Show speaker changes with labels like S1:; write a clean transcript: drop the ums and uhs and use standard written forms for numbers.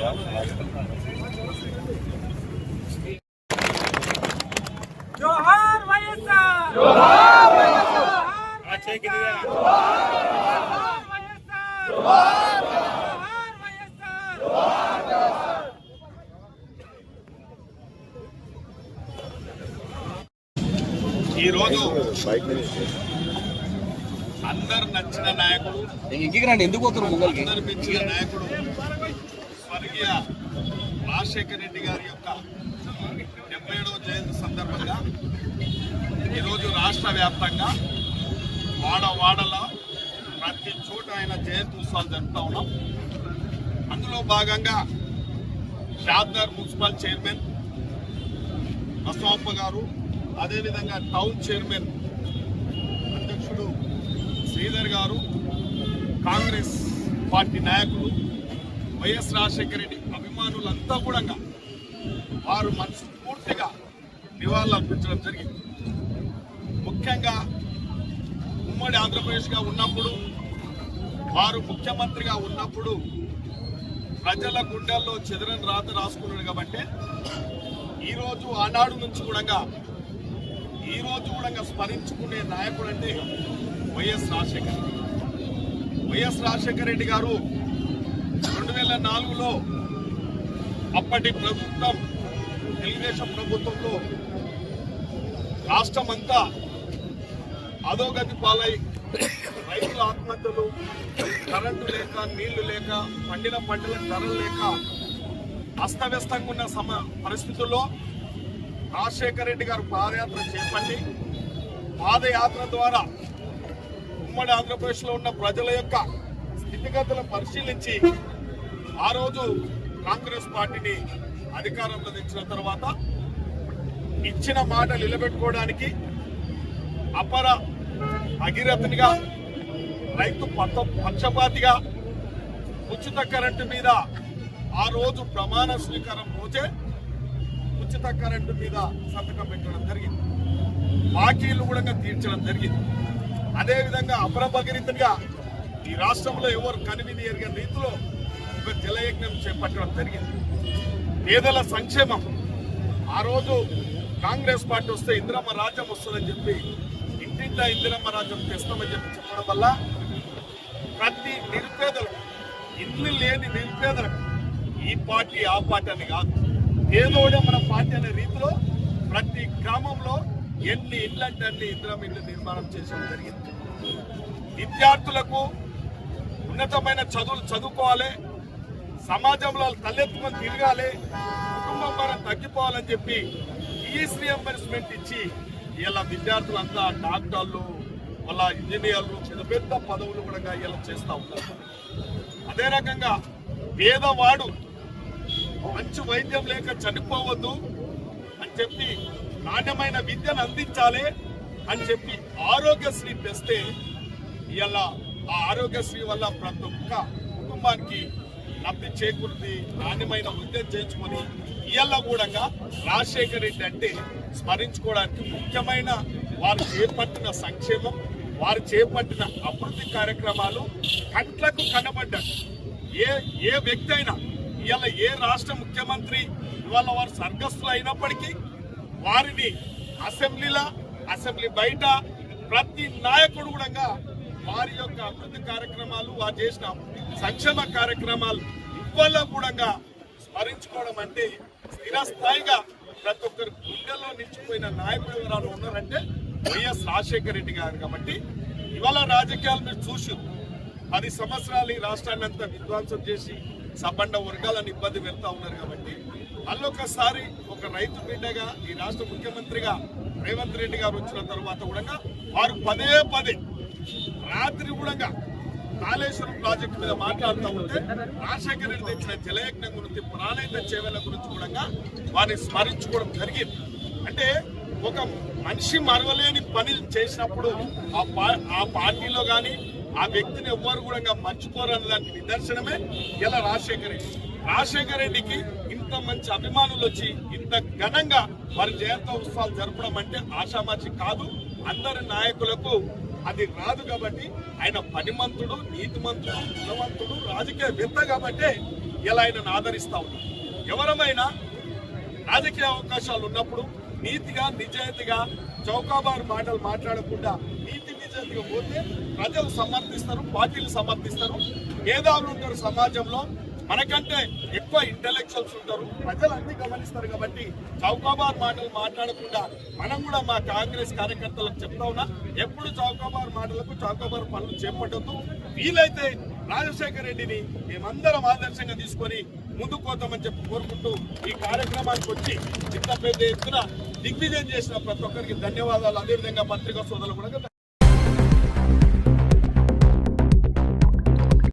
S1: జోహార్ వైఎస్ఆర్
S2: జోహార్ వైఎస్ఆర్
S3: ఈరోజు అందరు నచ్చిన నాయకుడు, అందరు మెచ్చిన నాయకుడు స్వర్గీయ రాజశేఖర రెడ్డి గారి యొక్క 77వ జయంతి సందర్భంగా ఈరోజు రాష్ట్ర వ్యాప్తంగా వాడవాడలో ప్రతి చోట ఆయన జయంతి ఉత్సవాలు జరుపుతూ ఉన్నాం. అందులో భాగంగా షాద్నగర్ మున్సిపల్ చైర్మన్ బసవప్ప గారు, అదేవిధంగా టౌన్ చైర్మన్ అధ్యక్షుడు శ్రీధర్ గారు, కాంగ్రెస్ పార్టీ నాయకులు, వైఎస్ రాజశేఖర రెడ్డి అభిమానులంతా కూడా వారు మనస్ఫూర్తిగా నివాళులు అర్పించడం జరిగింది. ముఖ్యంగా ఉమ్మడి ఆంధ్రప్రదేశ్గా ఉన్నప్పుడు, వారు ముఖ్యమంత్రిగా ఉన్నప్పుడు ప్రజల గుండెల్లో చెదరని రాత రాసుకున్నాడు కాబట్టి ఈరోజు ఆనాడు నుంచి కూడా స్మరించుకునే నాయకుడు అంటే వైఎస్ రాజశేఖర రెడ్డి. వైఎస్ రాజశేఖర రెడ్డి గారు 2004లో అప్పటి ప్రభుత్వం, తెలుగుదేశం ప్రభుత్వంలో రాష్ట్రమంతా అధోగతి పాలై రైతుల ఆత్మహత్యలు, కరెంటు లేక, నీళ్లు లేక, పండిన పంటల ధరలు లేక అస్తవ్యస్తంగా ఉన్న పరిస్థితుల్లో రాజశేఖర రెడ్డి గారు పాదయాత్ర చేపట్టి, పాదయాత్ర ద్వారా ఉమ్మడి ఆంధ్రప్రదేశ్లో ఉన్న ప్రజల యొక్క స్థితిగతులను పరిశీలించి ఆ రోజు కాంగ్రెస్ పార్టీని అధికారంలో తెచ్చిన తర్వాత ఇచ్చిన మాట నిలబెట్టుకోవడానికి అపర భగీరథునిగా, రైతు పక్షపాతిగా ఉచిత కరెంటు మీద ఆ రోజు ప్రమాణ స్వీకారం రోజే ఉచిత కరెంటు మీద సంతకం పెట్టడం జరిగింది. బాకీలు కూడా తీర్చడం జరిగింది. అదేవిధంగా అపర భగీరథునిగా ఈ రాష్ట్రంలో ఎవరు కనివిని ఎరిగిన రీతిలో ఒక జలయజ్ఞం చేపట్టడం జరిగింది. పేదల సంక్షేమం, ఆ రోజు కాంగ్రెస్ పార్టీ వస్తే ఇందిరమ్మ రాజ్యం వస్తుందని చెప్పి ఇంటింటా ఇందిరమ్మ రాజ్యం తెస్తామని చెప్పడం వల్ల ప్రతి నిరుపేదలకు, ఇల్లు లేని నిరుపేదలకు ఈ పార్టీ ఆ పార్టీ అని కాదు, ఏదోడే మన పార్టీ అనే రీతిలో ప్రతి గ్రామంలో ఎన్ని ఇళ్ళు అంటే అన్ని ఇందిరమ్మ ఇల్లు నిర్మాణం చేయడం జరిగింది. విద్యార్థులకు ఉన్నతమైన చదువులు చదువుకోవాలి, సమాజంలో తలెత్తుకొని తిరగాలి, కుటుంబం భారం తగ్గిపోవాలని చెప్పి ఫీజు రియంబర్స్మెంట్ ఇచ్చి ఇలా విద్యార్థులంతా డాక్టర్లు, వాళ్ళ ఇంజనీర్లు, పెద్ద పెద్ద పదవులు కూడా ఇలా చేస్తూ ఉన్నారు. అదే రకంగా పేదవాడు మంచి వైద్యం లేక చనిపోవద్దు అని చెప్పి, నాణ్యమైన విద్యను అందించాలి అని చెప్పి ఆరోగ్యశ్రీ తెస్తే ఇలా ఆ ఆరోగ్యశ్రీ వల్ల ప్రతి ఒక్క కుటుంబానికి లబ్ధి చేకూరింది. నాణ్యమైన విద్యను చేయించుకొని ఇవాళ కూడా రాజశేఖర రెడ్డి అంటే స్మరించుకోవడానికి ముఖ్యమైన వారు చేపట్టిన సంక్షేమం, వారు చేపట్టిన అభివృద్ధి కార్యక్రమాలు కంట్లకు కనబడ్డారు. ఏ వ్యక్తి అయినా ఇవాళ ఏ రాష్ట్ర ముఖ్యమంత్రి ఇవాళ వారు స్వర్గస్థులు అయినప్పటికీ వారిని అసెంబ్లీ బయట ప్రతి నాయకుడు కూడా వారి యొక్క అభివృద్ధి కార్యక్రమాలు, వారు చేసిన సంక్షేమ కార్యక్రమాలు ఇవాళ కూడా స్మరించుకోవడం అంటే స్థిరస్థాయిగా ప్రతి ఒక్కరి గుండెల్లో నిలిచిపోయిన నాయకుడు ఎవరు ఉన్నారంటే వైఎస్ రాజశేఖర రెడ్డి గారు. కాబట్టి ఇవాళ రాజకీయాలు మీరు చూసి 10 సంవత్సరాలు ఈ రాష్ట్రాన్ని అంతా విధ్వంసం చేసి సబ్బండ వర్గాలను ఇబ్బంది పెడతా ఉన్నారు. కాబట్టి మళ్ళొకసారి ఒక రైతు బిడ్డగా ఈ రాష్ట్ర ముఖ్యమంత్రిగా రేవంత్ రెడ్డి గారు వచ్చిన తర్వాత కూడా వారు పదే రాత్రి కూడా కాళేశ్వరం ప్రాజెక్టు మీద మాట్లాడుతూ ఉంటే రాజశేఖర రెడ్డి తెచ్చిన జలయజ్ఞం గురించి, ప్రాణాయిత చేవేల గురించి కూడా వారిని స్మరించుకోవడం జరిగింది. అంటే ఒక మనిషి మరవలేని పని చేసినప్పుడు ఆ పార్టీలో కానీ ఆ వ్యక్తిని ఎవ్వరు కూడా మర్చిపోరన్న దానికి నిదర్శనమే ఇలా రాజశేఖర రెడ్డికి ఇంత మంచి అభిమానులు వచ్చి ఇంత ఘనంగా వారి జయంతి ఉత్సవాలు జరపడం అంటే ఆషామాషి కాదు. అందరి నాయకులకు అది రాదు. కాబట్టి ఆయన పనిమంతుడు, నీతిమంతుడు, గుణవంతుడు, రాజకీయవేత్త కాబట్టి ఇలా ఆయనను ఆదరిస్తా ఉన్నాం. ఎవరమైనా రాజకీయ అవకాశాలు ఉన్నప్పుడు నీతిగా నిజాయితీగా చౌకాబారు మాటలు మాట్లాడకుండా నీతి నిజాయితీగా పోతే ప్రజలు సమర్థిస్తారు, పార్టీలు సమర్థిస్తారు, మేధావులు ఉంటారు సమాజంలో, మనకంటే ఎక్కువ ఇంటెలెక్చువల్స్ ఉంటారు, ప్రజలు అన్ని గమనిస్తారు. కాబట్టి చౌకాబార్ మాటలు మాట్లాడకుండా మనం కూడా మా కాంగ్రెస్ కార్యకర్తలకు చెప్తా ఉన్నా, ఎప్పుడు చౌకాబార్ మాటలకు చౌకాబార్ పనులు చేపట్టద్దు. వీలైతే రాజశేఖర రెడ్డిని మేమందరం ఆదర్శంగా తీసుకొని ముందుకు పోతామని చెప్పి కోరుకుంటూ ఈ కార్యక్రమానికి వచ్చి ఇంత పెద్ద ఎత్తున దిగ్విజయం చేసిన ప్రతి ఒక్కరికి ధన్యవాదాలు. అదేవిధంగా పత్రికా సోదరులు కూడా